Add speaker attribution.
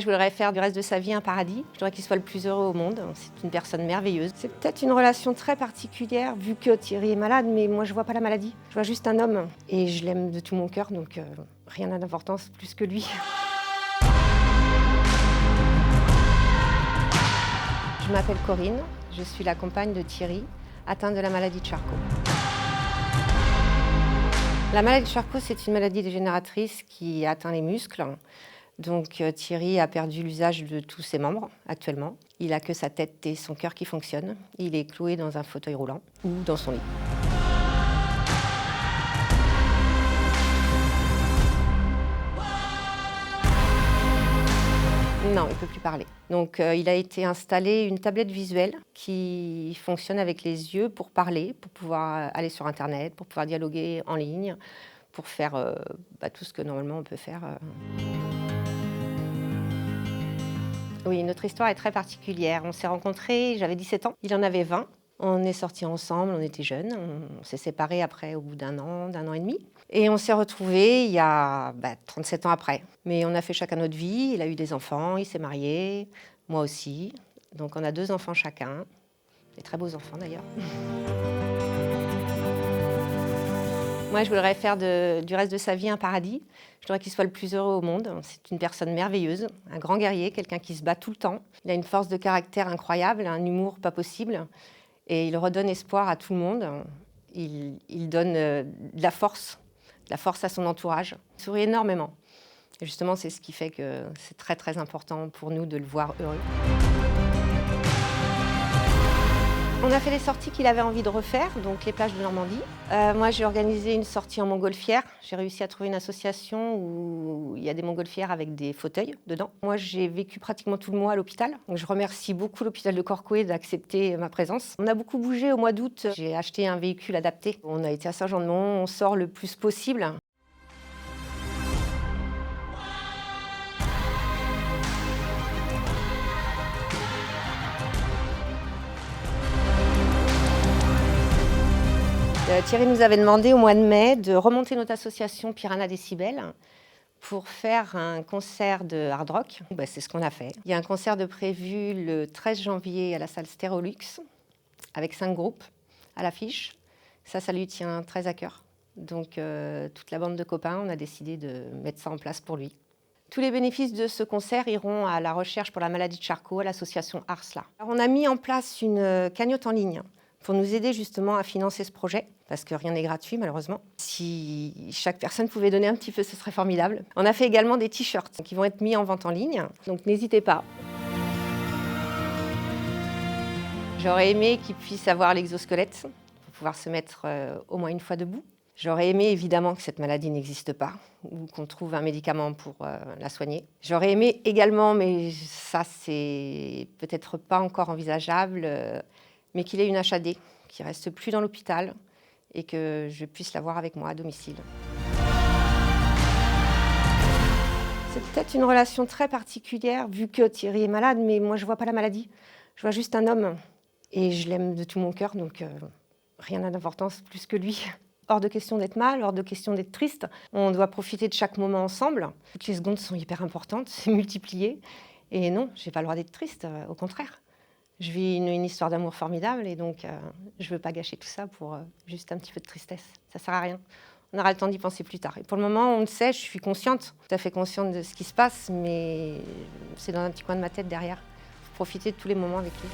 Speaker 1: Je voudrais faire du reste de sa vie un paradis. Je voudrais qu'il soit le plus heureux au monde. C'est une personne merveilleuse. C'est peut-être une relation très particulière vu que Thierry est malade, mais moi je vois pas la maladie. Je vois juste un homme et je l'aime de tout mon cœur, donc rien n'a d'importance plus que lui. Je m'appelle Corinne, je suis la compagne de Thierry, atteint de la maladie de Charcot. La maladie de Charcot, c'est une maladie dégénératrice qui atteint les muscles. Donc Thierry a perdu l'usage de tous ses membres actuellement. Il n'a que sa tête et son cœur qui fonctionnent. Il est cloué dans un fauteuil roulant ou dans son lit. Non, il ne peut plus parler. Donc il a été installé une tablette visuelle qui fonctionne avec les yeux pour parler, pour pouvoir aller sur Internet, pour pouvoir dialoguer en ligne, pour faire tout ce que normalement on peut faire. Oui, notre histoire est très particulière. On s'est rencontrés, j'avais 17 ans, il en avait 20. On est sortis ensemble, on était jeunes. On s'est séparés après au bout d'un an et demi. Et on s'est retrouvés il y a 37 ans après. Mais on a fait chacun notre vie, il a eu des enfants, il s'est marié, moi aussi. Donc on a 2 enfants chacun, des très beaux enfants d'ailleurs. Moi, je voudrais faire du reste de sa vie un paradis. Je voudrais qu'il soit le plus heureux au monde. C'est une personne merveilleuse, un grand guerrier, quelqu'un qui se bat tout le temps. Il a une force de caractère incroyable, un humour pas possible. Et il redonne espoir à tout le monde. Il donne de la force à son entourage. Il sourit énormément. Et justement, c'est ce qui fait que c'est très, très important pour nous de le voir heureux. On a fait les sorties qu'il avait envie de refaire, donc les plages de Normandie. Moi, j'ai organisé une sortie en montgolfière. J'ai réussi à trouver une association où il y a des montgolfières avec des fauteuils dedans. Moi, j'ai vécu pratiquement tout le mois à l'hôpital. Donc, je remercie beaucoup l'hôpital de Corcouët d'accepter ma présence. On a beaucoup bougé au mois d'août. J'ai acheté un véhicule adapté. On a été à Saint-Jean-de-Mont, on sort le plus possible. Thierry nous avait demandé au mois de mai de remonter notre association Piranha Décibel pour faire un concert de hard rock. C'est ce qu'on a fait. Il y a un concert de prévu le 13 janvier à la salle Stérolux avec 5 groupes à l'affiche. Ça lui tient très à cœur. Donc toute la bande de copains, on a décidé de mettre ça en place pour lui. Tous les bénéfices de ce concert iront à la recherche pour la maladie de Charcot, à l'association Arsla. Alors, on a mis en place une cagnotte en ligne pour nous aider justement à financer ce projet, parce que rien n'est gratuit malheureusement. Si chaque personne pouvait donner un petit peu, ce serait formidable. On a fait également des t-shirts qui vont être mis en vente en ligne, donc n'hésitez pas. J'aurais aimé qu'il puisse avoir l'exosquelette pour pouvoir se mettre au moins une fois debout. J'aurais aimé évidemment que cette maladie n'existe pas ou qu'on trouve un médicament pour la soigner. J'aurais aimé également, mais ça c'est peut-être pas encore envisageable, mais qu'il ait une HAD, qu'il ne reste plus dans l'hôpital et que je puisse l'avoir avec moi à domicile. C'est peut-être une relation très particulière vu que Thierry est malade, mais moi je ne vois pas la maladie. Je vois juste un homme et je l'aime de tout mon cœur, donc rien n'a d'importance plus que lui. Hors de question d'être mal, hors de question d'être triste. On doit profiter de chaque moment ensemble. Toutes les secondes sont hyper importantes, c'est multiplié. Et non, je n'ai pas le droit d'être triste, au contraire. Je vis une histoire d'amour formidable et donc je ne veux pas gâcher tout ça pour juste un petit peu de tristesse. Ça ne sert à rien. On aura le temps d'y penser plus tard. Et pour le moment, on le sait, je suis consciente, tout à fait consciente de ce qui se passe, mais c'est dans un petit coin de ma tête derrière. Il faut profiter de tous les moments avec lui.